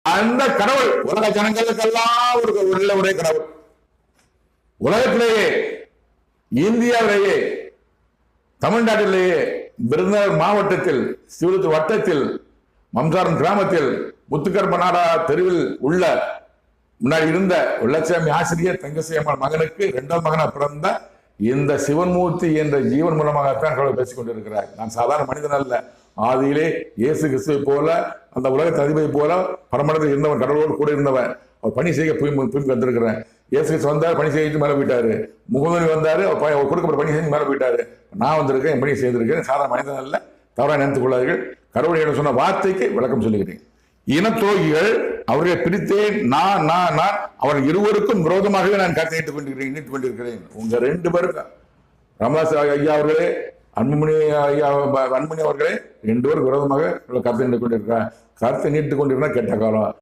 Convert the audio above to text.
அந்த கடவுள் உலக ஜனங்களுக்கெல்லாம் ஒரு ஒரே கடவுள். உலகத்திலேயே, இந்தியாவிலேயே, தமிழ்நாட்டிலேயே, விருதுநகர் மாவட்டத்தில், சிவலூர் வட்டத்தில், மம்சாரம் கிராமத்தில், முத்துக்கர்மநாடா தெருவில் உள்ள முன்னாடி இருந்த வெள்ளச்சாமி ஆசிரியர் தங்கசியம்மன் மகனுக்கு 2ஆம் மகனா பிறந்த இந்த சிவன்மூர்த்தி என்ற ஜீவன் மூலமாகத்தான் கடவுள் பேசிக் கொண்டிருக்கிறார். நான் சாதாரண மனிதன் அல்ல. ஆதியிலே இயேசு கிறிஸ்துவை போல, அந்த உலகத்தை அதிபதி போல பரமடத்தில் இருந்தவன், கடவுளோடு கூட இருந்தவன். அவர் பணி செய்ய புய் வந்திருக்கிறேன். இயேசு கிறிஸ்து வந்தார், பணி செய்து மேலே போயிட்டாரு. முகமது வந்தாரு, அவர் கொடுக்கப்பட்ட பணி செஞ்சு மேலே போயிட்டாரு. நான் வந்திருக்கேன், என் பணி செய்திருக்கேன். சாதாரண மனிதன் அல்ல, தவறாக நினைத்துக் கொள்ளார்கள். கடவுள் என்று சொன்ன வார்த்தைக்கு விளக்கம் சொல்லுகிறேன். இனத்துரோகிகள் அவர்களை பிரித்தேன், நான் அவர்கள் இருவருக்கும் விரோதமாகவே நான் கருத்தை நீட்டுக் கொண்டிருக்கிறேன். உங்க 2 பேருக்கும், ராமதாஸ் ஐயா அவர்களே, அன்புமணி அவர்களே, 2 பேருக்கு விரோதமாக கருத்தை நீட்டுக் கொண்டிருக்கிறார். கருத்தை நீட்டுக் கொண்டிருந்தா கெட்ட காலம்.